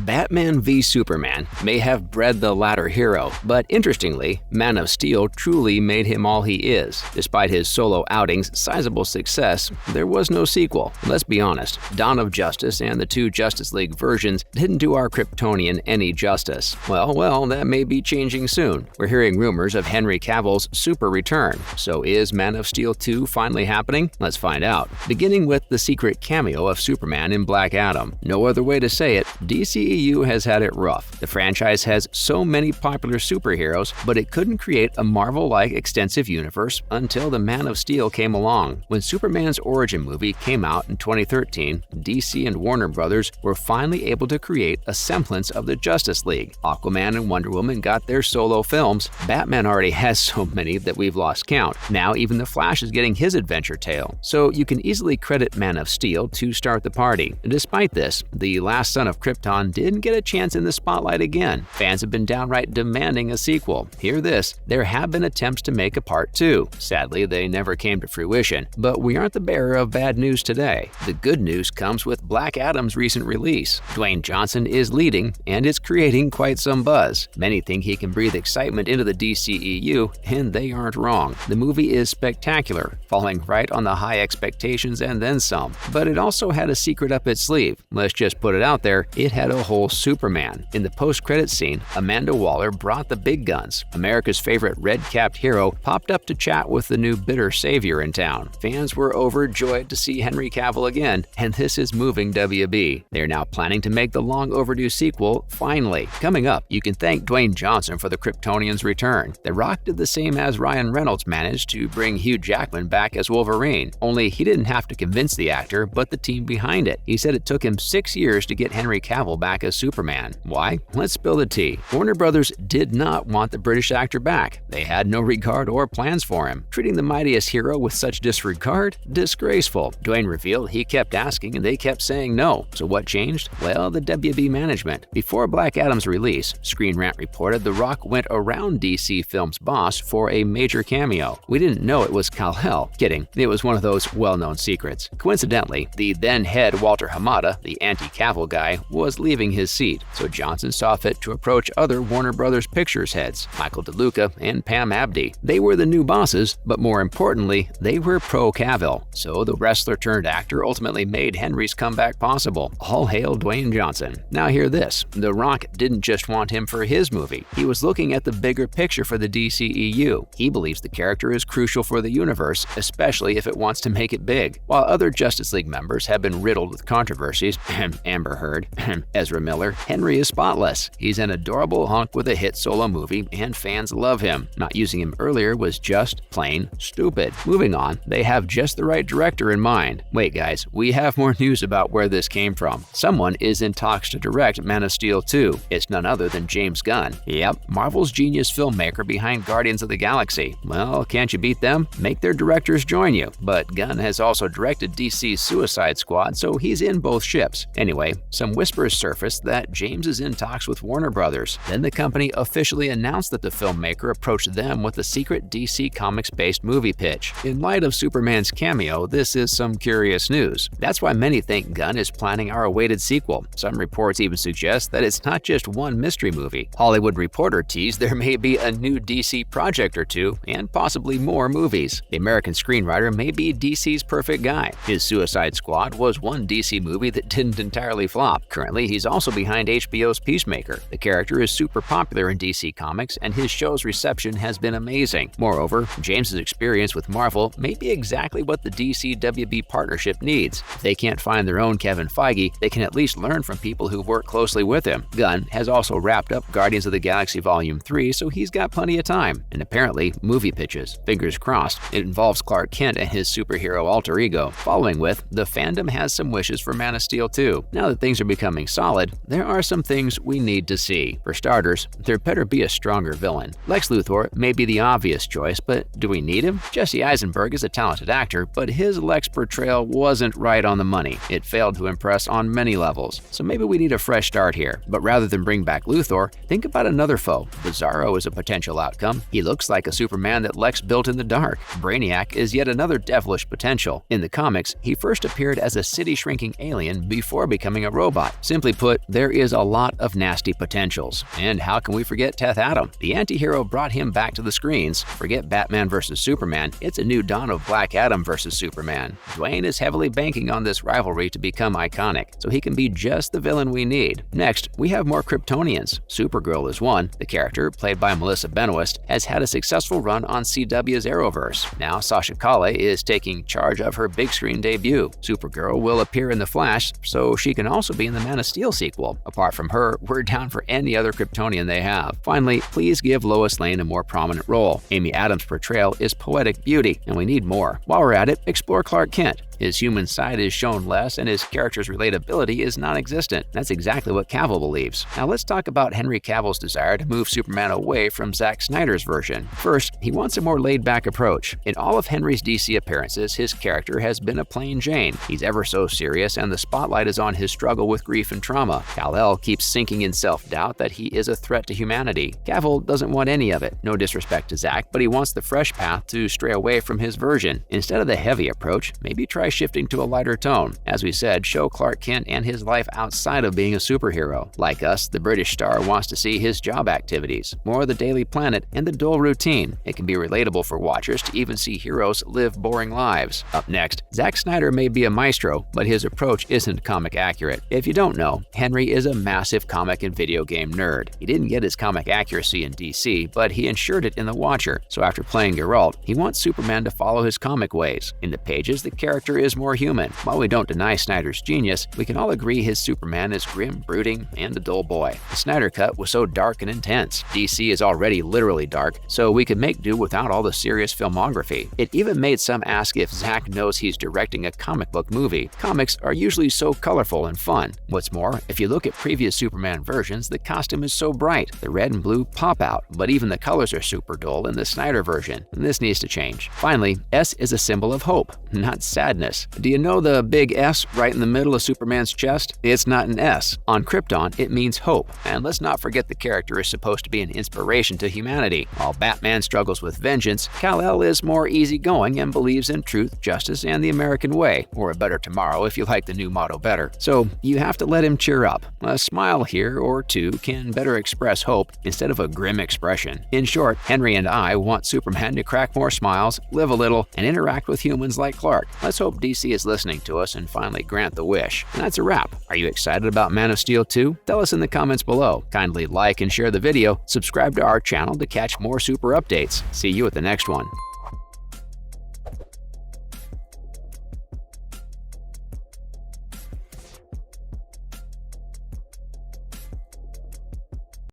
Batman v Superman may have bred the latter hero, but interestingly, Man of Steel truly made him all he is. Despite his solo outing's sizable success, there was no sequel. Let's be honest, Dawn of Justice and the two Justice League versions didn't do our Kryptonian any justice. Well, that may be changing soon. We're hearing rumors of Henry Cavill's super return. So is Man of Steel 2 finally happening? Let's find out. Beginning with the secret cameo of Superman in Black Adam. No other way to say it, DCEU has had it rough. The franchise has so many popular superheroes, but it couldn't create a Marvel-like extensive universe until the Man of Steel came along. When Superman's origin movie came out in 2013, DC and Warner Brothers were finally able to create a semblance of the Justice League. Aquaman and Wonder Woman got their solo films. Batman already has so many that we've lost count. Now even the Flash is getting his adventure tale. So you can easily credit Man of Steel to start the party. Despite this, the last son of Krypton didn't get a chance in the spotlight again. Fans have been downright demanding a sequel. Hear this, there have been attempts to make a part 2. Sadly, they never came to fruition. But we aren't the bearer of bad news today. The good news comes with Black Adam's recent release. Dwayne Johnson is leading, and it's creating quite some buzz. Many think he can breathe excitement into the DCEU, and they aren't wrong. The movie is spectacular, falling right on the high expectations and then some. But it also had a secret up its sleeve. Let's just put it out there, it had a whole Superman. In the post-credits scene, Amanda Waller brought the big guns. America's favorite red-capped hero popped up to chat with the new bitter savior in town. Fans were overjoyed to see Henry Cavill again, and this is moving WB. They are now planning to make the long-overdue sequel finally. Coming up, you can thank Dwayne Johnson for the Kryptonian's return. The Rock did the same as Ryan Reynolds managed to bring Hugh Jackman back as Wolverine, only he didn't have to convince the actor, but the team behind it. He said it took him 6 years to get Henry Cavill back as Superman. Why? Let's spill the tea. Warner Brothers did not want the British actor back. They had no regard or plans for him. Treating the mightiest hero with such disregard? Disgraceful. Dwayne revealed he kept asking and they kept saying no. So what changed? Well, the WB management. Before Black Adam's release, Screen Rant reported The Rock went around DC Films' boss for a major cameo. We didn't know it was Kal-El. Kidding. It was one of those well-known secrets. Coincidentally, the then head Walter Hamada, the anti-Cavill guy, was leaving his seat, so Johnson saw fit to approach other Warner Brothers Pictures heads, Michael DeLuca and Pam Abdi. They were the new bosses, but more importantly, they were pro-Cavill. So the wrestler-turned-actor ultimately made Henry's comeback possible. All hail Dwayne Johnson. Now hear this, The Rock didn't just want him for his movie. He was looking at the bigger picture for the DCEU. He believes the character is crucial for the universe, especially if it wants to make it big. While other Justice League members have been riddled with controversies, Amber Heard, Ezra Miller, Henry is spotless. He's an adorable hunk with a hit solo movie, and fans love him. Not using him earlier was just plain stupid. Moving on, they have just the right director in mind. Wait guys, we have more news about where this came from. Someone is in talks to direct Man of Steel 2. It's none other than James Gunn. Yep, Marvel's genius filmmaker behind Guardians of the Galaxy. Well, can't you beat them? Make their directors join you. But Gunn has also directed DC's Suicide Squad, so he's in both ships. Anyway, some whispers surfaced that James is in talks with Warner Brothers. Then the company officially announced that the filmmaker approached them with a secret DC Comics-based movie pitch. In light of Superman's cameo, this is some curious news. That's why many think Gunn is planning our awaited sequel. Some reports even suggest that it's not just one mystery movie. Hollywood Reporter teased there may be a new DC project or two, and possibly more movies. The American screenwriter may be DC's perfect guy. His Suicide Squad was one DC movie that didn't entirely flop. Currently, he's also behind HBO's Peacemaker. The character is super popular in DC Comics, and his show's reception has been amazing. Moreover, James's experience with Marvel may be exactly what the DC-WB partnership needs. If they can't find their own Kevin Feige, they can at least learn from people who work closely with him. Gunn has also wrapped up Guardians of the Galaxy Volume 3, so he's got plenty of time. And apparently, movie pitches. Fingers crossed. It involves Clark Kent and his superhero alter ego. Following with, the fandom has some wishes for Man of Steel 2. Now that things are becoming solid, there are some things we need to see. For starters, there better be a stronger villain. Lex Luthor may be the obvious choice, but do we need him? Jesse Eisenberg is a talented actor, but his Lex portrayal wasn't right on the money. It failed to impress on many levels. So maybe we need a fresh start here. But rather than bring back Luthor, think about another foe. Bizarro is a potential outcome. He looks like a Superman that Lex built in the dark. Brainiac is yet another devilish potential. In the comics, he first appeared as a city-shrinking alien before becoming a robot. Simply put, put, there is a lot of nasty potentials. And how can we forget Teth Adam? The anti-hero brought him back to the screens. Forget Batman vs. Superman, it's a new dawn of Black Adam vs. Superman. Dwayne is heavily banking on this rivalry to become iconic, so he can be just the villain we need. Next, we have more Kryptonians. Supergirl is one. The character, played by Melissa Benoist, has had a successful run on CW's Arrowverse. Now Sasha Calle is taking charge of her big screen debut. Supergirl will appear in The Flash, so she can also be in the Man of Steel sequel. Apart from her, we're down for any other Kryptonian they have. Finally, please give Lois Lane a more prominent role. Amy Adams' portrayal is poetic beauty, and we need more. While we're at it, explore Clark Kent. His human side is shown less, and his character's relatability is non-existent. That's exactly what Cavill believes. Now let's talk about Henry Cavill's desire to move Superman away from Zack Snyder's version. First, he wants a more laid-back approach. In all of Henry's DC appearances, his character has been a plain Jane. He's ever so serious, and the spotlight is on his struggle with grief and trauma. Kal-El keeps sinking in self-doubt that he is a threat to humanity. Cavill doesn't want any of it. No disrespect to Zack, but he wants the fresh path to stray away from his version. Instead of the heavy approach, maybe try shifting to a lighter tone. As we said, show Clark Kent and his life outside of being a superhero. Like us, the British star wants to see his job activities, more of the Daily Planet, and the dull routine. It can be relatable for watchers to even see heroes live boring lives. Up next, Zack Snyder may be a maestro, but his approach isn't comic accurate. If you don't know, Henry is a massive comic and video game nerd. He didn't get his comic accuracy in DC, but he ensured it in The Watcher. So after playing Geralt, he wants Superman to follow his comic ways. In the pages, the character is more human. While we don't deny Snyder's genius, we can all agree his Superman is grim, brooding, and a dull boy. The Snyder cut was so dark and intense. DC is already literally dark, so we could make do without all the serious filmography. It even made some ask if Zack knows he's directing a comic book movie. Comics are usually so colorful and fun. What's more, if you look at previous Superman versions, the costume is so bright. The red and blue pop out, but even the colors are super dull in the Snyder version. This needs to change. Finally, S is a symbol of hope, not sadness. Do you know the big S right in the middle of Superman's chest? It's not an S. On Krypton, it means hope. And let's not forget the character is supposed to be an inspiration to humanity. While Batman struggles with vengeance, Kal-El is more easygoing and believes in truth, justice, and the American way, or a better tomorrow if you like the new motto better. So you have to let him cheer up. A smile here or two can better express hope instead of a grim expression. In short, Henry and I want Superman to crack more smiles, live a little, and interact with humans like Clark. Let's hope DC is listening to us and finally grant the wish. And that's a wrap. Are you excited about Man of Steel 2? Tell us in the comments below. Kindly like and share the video, subscribe to our channel to catch more super updates. See you at the next one.